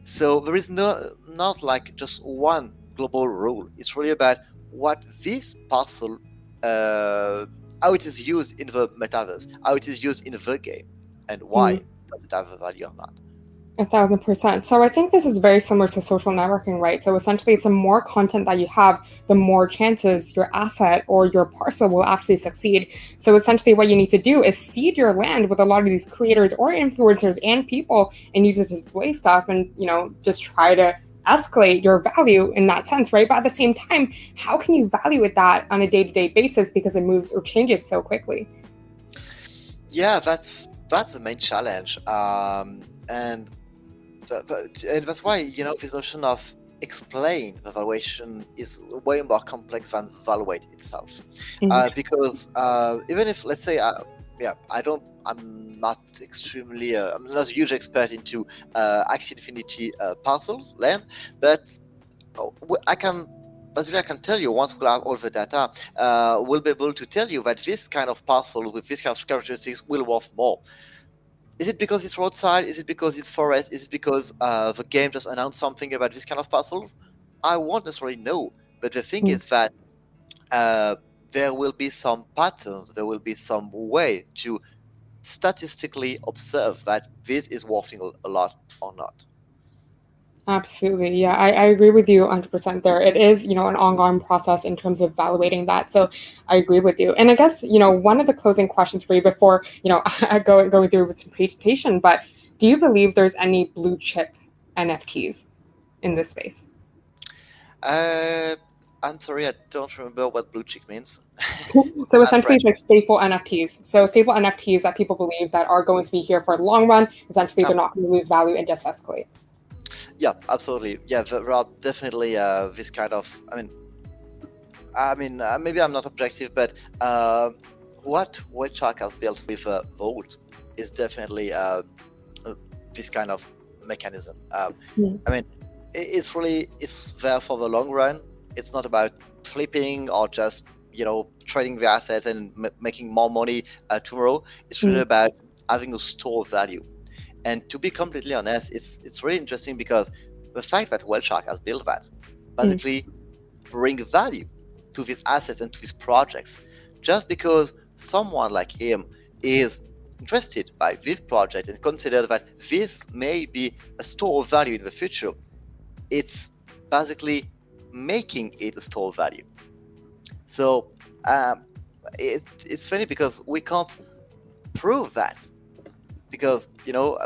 So there is not like just one global rule. It's really about what this parcel, how it is used in the metaverse, how it is used in the game, and why does it have a value or not. 1,000%. So I think this is very similar to social networking, right? So essentially, it's the more content that you have, the more chances your asset or your parcel will actually succeed. So essentially, what you need to do is seed your land with a lot of these creators or influencers and people, and use it to display stuff, and just try to escalate your value in that sense, right? But at the same time, how can you value it that on a day-to-day basis because it moves or changes so quickly? Yeah, that's the main challenge, and that's why this notion of explain the valuation is way more complex than valuate itself. Because even if, let's say, I'm not a huge expert into Axie Infinity parcels land, but I can tell you, once we'll have all the data, we'll be able to tell you that this kind of parcel with this kind of characteristics will worth more. Is it because it's roadside? Is it because it's forest? Is it because the game just announced something about this kind of parcels? I won't necessarily know, but the thing is that there will be some patterns, there will be some way to statistically observe that this is worth a lot or not. Absolutely. Yeah, I agree with you 100% there. It is, an ongoing process in terms of evaluating that. So I agree with you. And I guess, one of the closing questions for you before, going through with some presentation, but do you believe there's any blue chip NFTs in this space? I'm sorry, I don't remember what blue chip means. So essentially, it's like staple NFTs. So staple NFTs that people believe that are going to be here for the long run. Essentially, they're not going to lose value and just escalate. Yeah, absolutely. Yeah, there are definitely this kind of. Maybe I'm not objective, but what Webshark has built with Vault is definitely this kind of mechanism. It's there for the long run. It's not about flipping or just trading the assets and making more money tomorrow. It's really about having a store of value. And to be completely honest, it's really interesting because the fact that Webshark has built that basically bring value to these assets and to these projects. Just because someone like him is interested by this project and consider that this may be a store of value in the future, it's basically making it a store of value. So it's funny because we can't prove that, because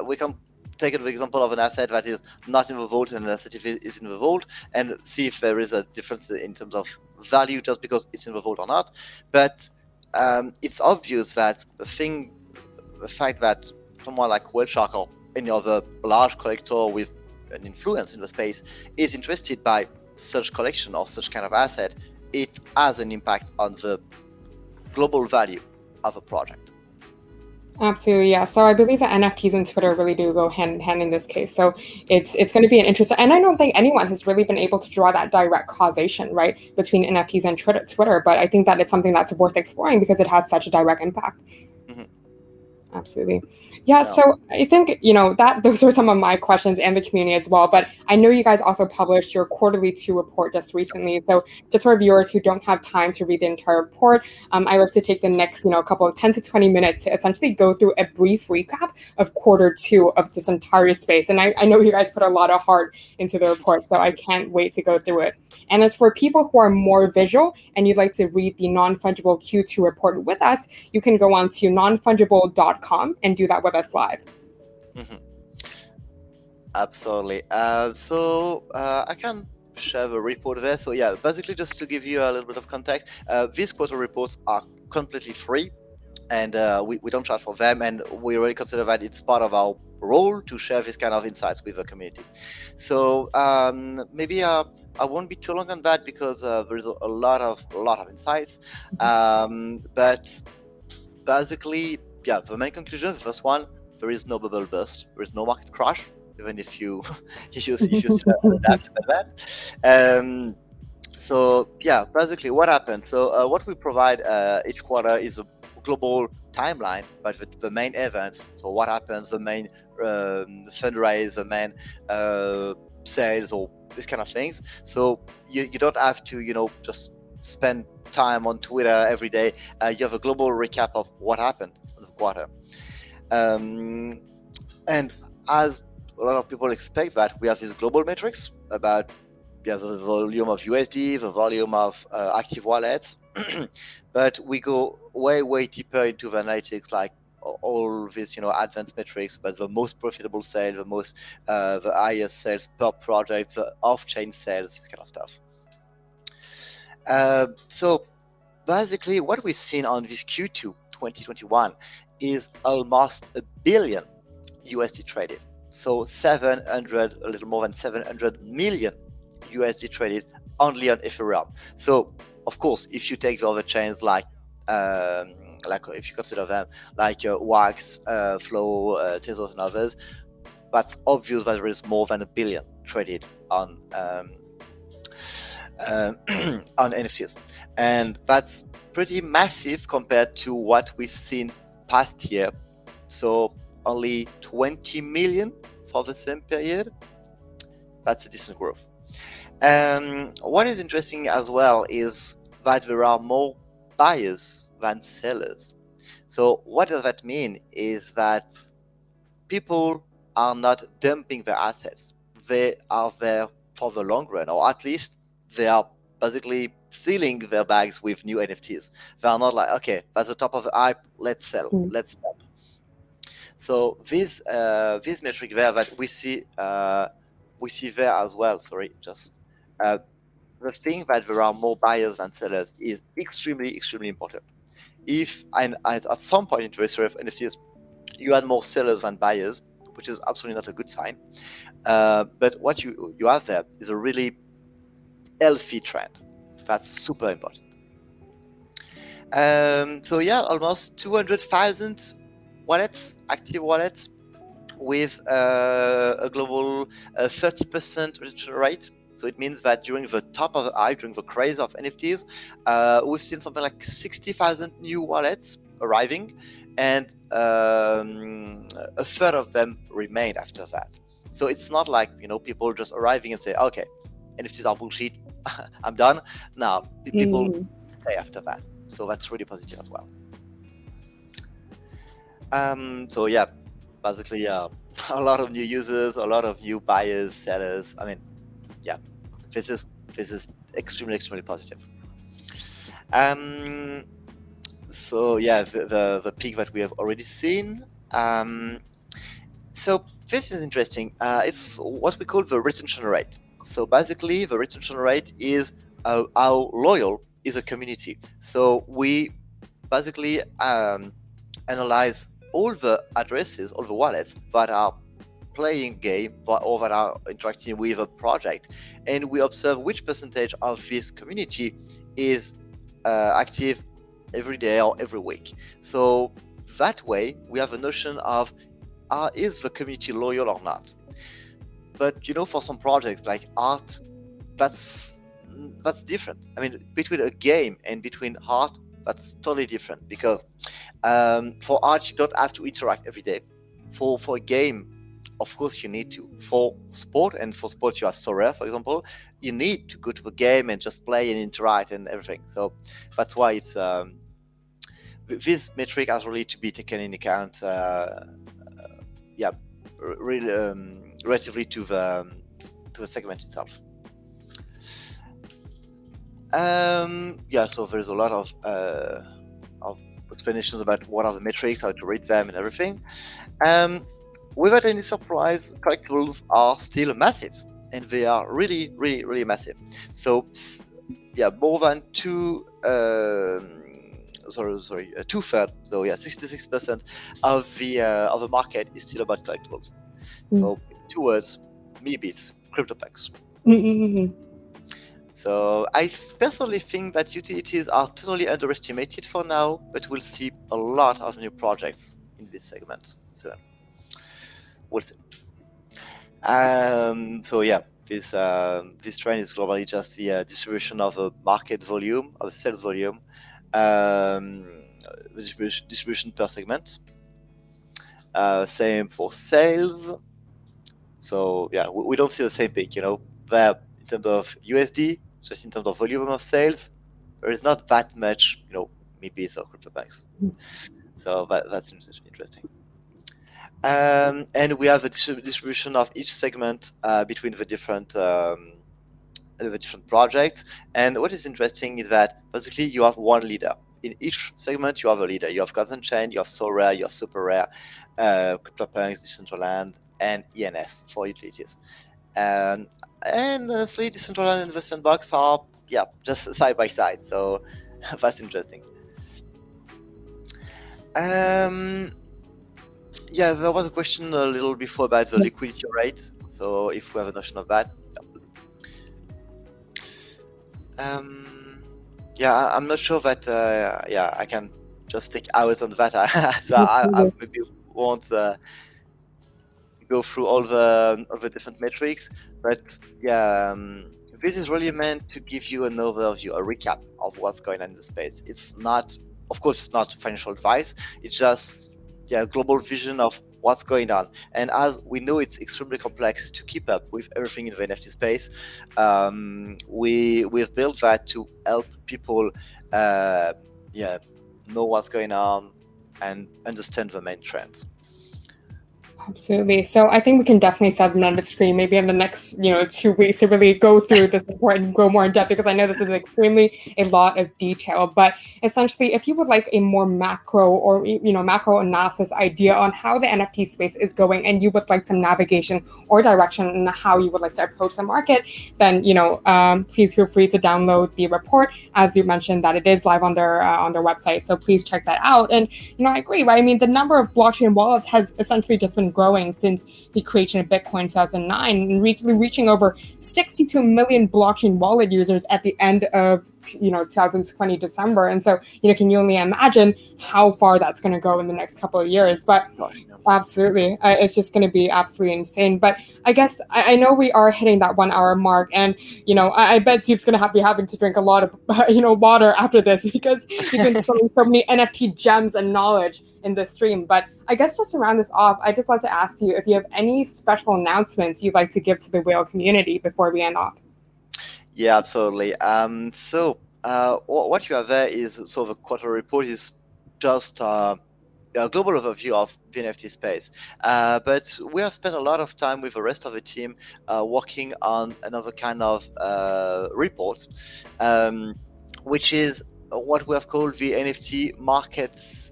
we can take an example of an asset that is not in the vault and an asset is in the vault and see if there is a difference in terms of value just because it's in the vault or not. But it's obvious that the fact that someone like Webshark or any other large collector with an influence in the space is interested by such collection or such kind of asset, it has an impact on the global value of a project. Absolutely, yeah. So I believe that NFTs and Twitter really do go hand in hand in this case. So it's going to be an interesting, and I don't think anyone has really been able to draw that direct causation, right, between NFTs and Twitter. But I think that it's something that's worth exploring because it has such a direct impact. Absolutely. Yeah, so I think, that those are some of my questions and the community as well. But I know you guys also published your quarterly 2 report just recently. So just for viewers who don't have time to read the entire report, I like to take the next, couple of 10 to 20 minutes to essentially go through a brief recap of quarter 2 of this entire space. And I know you guys put a lot of heart into the report, so I can't wait to go through it. And as for people who are more visual and you'd like to read the non-fungible Q2 report with us, you can go on to nonfungible.com and do that with us live. Absolutely. So I can share the report there. So yeah, basically just to give you a little bit of context, these quarter reports are completely free, and we don't charge for them, and we really consider that it's part of our role to share this kind of insights with the community. So maybe I won't be too long on that because there's a lot of insights, but basically, yeah, the main conclusion, the first one, there is no bubble burst, there is no market crash, even if you if you still adapt to that. So yeah, basically what happened. So what we provide each quarter is a global timeline, but with the main events. So what happens, the main fundraise, the main sales, or this kind of things. So you don't have to just spend time on Twitter every day. You have a global recap of what happened in the quarter. And as a lot of people expect that, we have these global metrics about the volume of USD, the volume of active wallets, but we go way deeper into the analytics, like all these advanced metrics, but the most profitable sale, the highest sales per project, the off-chain sales, this kind of stuff. So basically, what we've seen on this Q2 2021 is almost $1 billion USD traded. So a little more than 700 million USD traded only on Ethereum. So of course, if you take the other chains like if you consider them like Wax, Flow, Tezos, and others, that's obvious that there is more than $1 billion traded on NFTs, and that's pretty massive compared to what we've seen past year. So only 20 million for the same period. That's a decent growth. What is interesting as well is that there are more buyers than sellers. So what does that mean is that people are not dumping their assets. They are there for the long run, or at least they are basically filling their bags with new NFTs. They are not like, okay, that's the top of the hype, let's sell, let's stop. So this metric there that we see there as well. Sorry, just the thing that there are more buyers than sellers is extremely important. If at some point in the history of NFTs you had more sellers than buyers, which is absolutely not a good sign. But what you have there is a really healthy trend. That's super important. So yeah, almost 200,000 wallets, active wallets, with a global 30% retention rate. So it means that during the top of the hype, during the craze of NFTs, we've seen something like 60,000 new wallets arriving, and a third of them remain after that. So it's not like people just arriving and say, okay, NFTs are bullshit, I'm done. Now people stay after that. So that's really positive as well. So yeah, basically a lot of new users, a lot of new buyers, sellers. I mean, yeah, this is extremely positive. So yeah, the peak that we have already seen. So this is interesting. It's what we call the retention rate. So basically, the retention rate is how loyal is a community. So we basically analyze all the addresses, all the wallets that are playing game or that are interacting with a project, and we observe which percentage of this community is active every day or every week. So that way we have a notion of is the community loyal or not. But for some projects like art, that's different. I mean, between a game and between art, that's totally different, because for art you don't have to interact every day. For a game, of course you need to. For sport, and for sports you have Sorare, for example, you need to go to the game and just play and interact and everything. So that's why it's this metric has really to be taken in account. Yeah, really relatively to the segment itself. Yeah, so there's a lot of explanations about what are the metrics, how to read them, and everything. Without any surprise, collectibles are still massive, and they are really massive. So yeah, more than two-thirds, so yeah, 66% of the market is still about collectibles. So in 2 words, me beats CryptoPunks. So I personally think that utilities are totally underestimated for now, but we'll see a lot of new projects in this segment soon. We'll see. So yeah, this trend is globally just the distribution of a market volume, of sales volume, the distribution per segment. Same for sales. So yeah, we don't see the same peak. There in terms of USD, just in terms of volume of sales, there is not that much, MIPIs or CryptoPunks. So that's interesting. And we have a distribution of each segment between the different projects. And what is interesting is that basically you have one leader. In each segment, you have a leader. You have Gotham Chain, you have So Rare, you have Super Rare, CryptoPunks, Decentraland, and ENS for utilities. And three Decentraland and the Sandbox are just side by side. So that's interesting. Yeah, there was a question a little before about the liquidity rate. So if we have a notion of that. Yeah, I'm not sure that I can just take hours on that. So I maybe won't go through all the different metrics, but yeah, this is really meant to give you an overview, a recap of what's going on in the space. It's not, of course, it's not financial advice. It's just a global vision of what's going on. And as we know, it's extremely complex to keep up with everything in the NFT space. We've built that to help people, know what's going on and understand the main trends. Absolutely. So I think we can definitely set another screen maybe in the next 2 weeks to really go through this report and go more in depth, because I know this is extremely a lot of detail. But essentially, if you would like a more macro or macro analysis idea on how the NFT space is going, and you would like some navigation or direction on how you would like to approach the market, then please feel free to download the report. As you mentioned, that it is live on their website, so please check that out. And I agree, right? I mean, the number of blockchain wallets has essentially just been growing since the creation of Bitcoin in 2009, and reaching over 62 million blockchain wallet users at the end of 2020 December. And so can you only imagine how far that's going to go in the next couple of years? But absolutely, it's just going to be absolutely insane. But I guess I know we are hitting that 1 hour mark, and I bet Zoup's going to be having to drink a lot of water after this, because he's been spilling so many NFT gems and knowledge in this stream. But I guess just to round this off, I just like to ask you if you have any special announcements you'd like to give to the whale community before we end off. Yeah, absolutely. So what you have there is sort of a quarter report is just a global overview of the NFT space. But we have spent a lot of time with the rest of the team working on another kind of report, which is what we have called the NFT Markets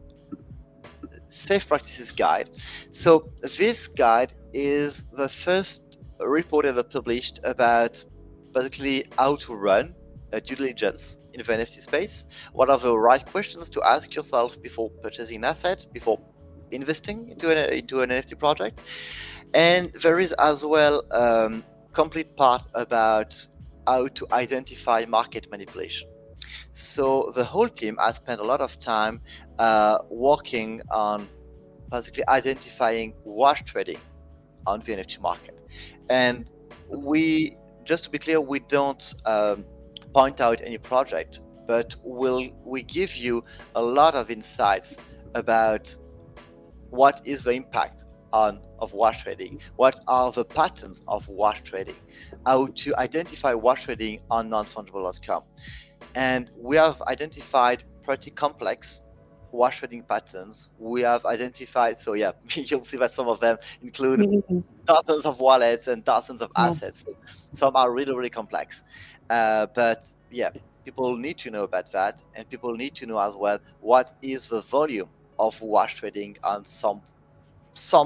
Safe Practices Guide. So this guide is the first report ever published about basically how to run a due diligence in the NFT space. What are the right questions to ask yourself before purchasing an asset, before investing into an NFT project? And there is as well complete part about how to identify market manipulation. So the whole team has spent a lot of time working on basically identifying wash trading on the NFT market. And just to be clear, we don't point out any project, but we give you a lot of insights about what is the impact of wash trading, what are the patterns of wash trading, how to identify wash trading on non-fungible outcome. And we have identified pretty complex wash trading patterns. We have identified, so yeah, you'll see that some of them include dozens of wallets and dozens of assets. So some are really, really complex. But yeah, people need to know about that, and people need to know as well what is the volume of wash trading on some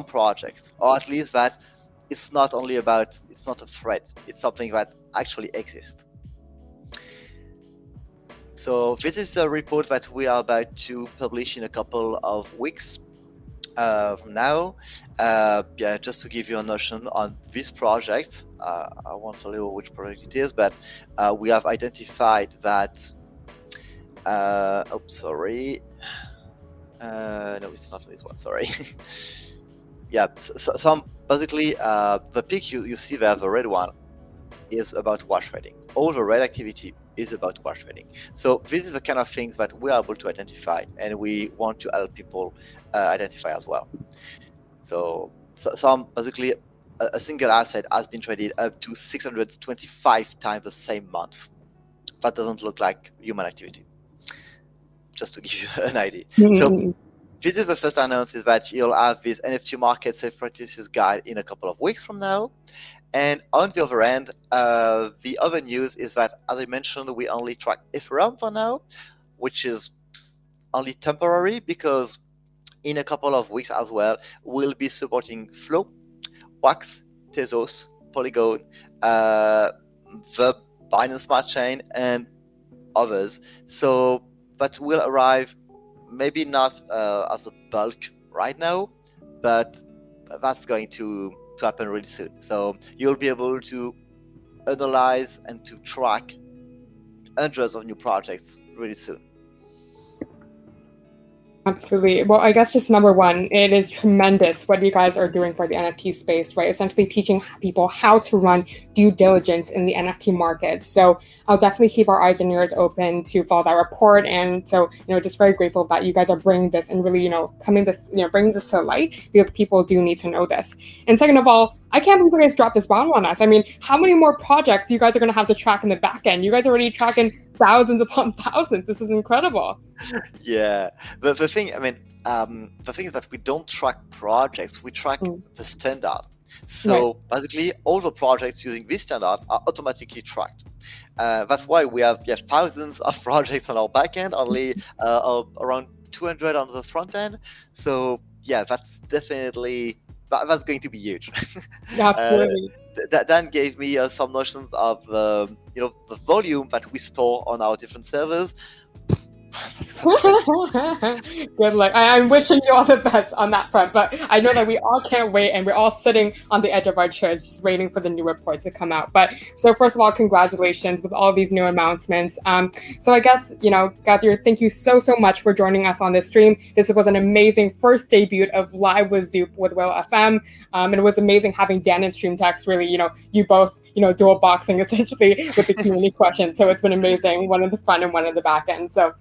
projects, or at least that it's not a threat, it's something that actually exists. So this is a report that we are about to publish in a couple of weeks from now. Just to give you a notion on this project, I won't tell you which project it is, but we have identified that. No, it's not this one. Sorry. Yeah, some basically the peak you see there, the red one, is about wash trading. All the red activity is about wash trading. So this is the kind of things that we are able to identify, and we want to help people identify as well. So some basically a single asset has been traded up to 625 times the same month. That doesn't look like human activity. Just to give you an idea. So this is the first announcement, is that you'll have this NFT market safe practices guide in a couple of weeks from now. And on the other end, the other news is that, as I mentioned, we only track Ethereum for now, which is only temporary, because in a couple of weeks as well, we'll be supporting Flow, Wax, Tezos, Polygon, the Binance Smart Chain, and others. So that will arrive, maybe not as a bulk right now, but that's going to happen really soon. So you'll be able to analyze and to track hundreds of new projects really soon. Absolutely. Well, I guess just number one, it is tremendous what you guys are doing for the NFT space, right? Essentially teaching people how to run due diligence in the NFT market. So I'll definitely keep our eyes and ears open to follow that report. And so, just very grateful that you guys are bringing this and really, bringing this to light, because people do need to know this. And second of all, I can't believe you guys dropped this bomb on us. I mean, how many more projects you guys are going to have to track in the back end? You guys are already tracking thousands upon thousands. This is incredible. Yeah, the thing, the thing is that we don't track projects, we track the standard. So basically, all the projects using this standard are automatically tracked. That's why we have thousands of projects on our backend, only around 200 on the front end. So yeah, that's definitely that's going to be huge. Absolutely. That gave me some notions of the volume that we store on our different servers. Good luck. I'm wishing you all the best on that front, but I know that we all can't wait, and we're all sitting on the edge of our chairs just waiting for the new report to come out. But so first of all, congratulations with all these new announcements. So I guess, Gauthier, thank you so much for joining us on this stream. This was an amazing first debut of Live with Zoup with Will FM. And it was amazing having Dan and Stream Text really, you both dual boxing essentially with the community questions. So it's been amazing, one in the front and one in the back end. So,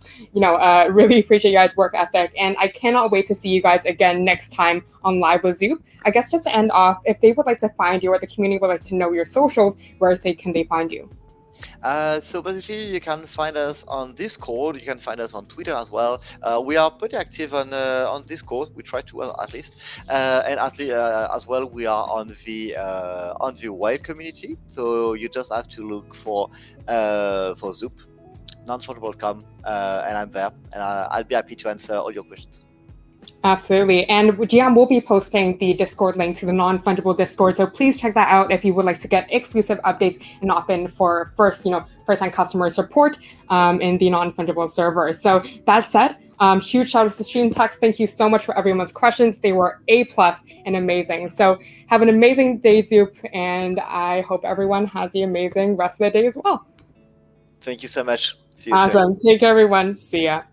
really appreciate you guys' work ethic. And I cannot wait to see you guys again next time on Live with Zoup. I guess just to end off, if they would like to find you or the community would like to know your socials, where can they find you? So basically, you can find us on Discord. You can find us on Twitter as well. We are pretty active on Discord. We try to at least, and as well, we are on the Wave community. So you just have to look for Zoup, nonfungible.com, and I'm there, and I'll be happy to answer all your questions. Absolutely. And GM will be posting the Discord link to the non-fungible Discord. So please check that out if you would like to get exclusive updates and opt in for first-time customer support in the non-fungible server. So that said, huge shout outs to Stream Text. Thank you so much for everyone's questions. They were A+ and amazing. So have an amazing day, Zoup, and I hope everyone has the amazing rest of the day as well. Thank you so much. See you awesome. soon. Take care, everyone. See ya.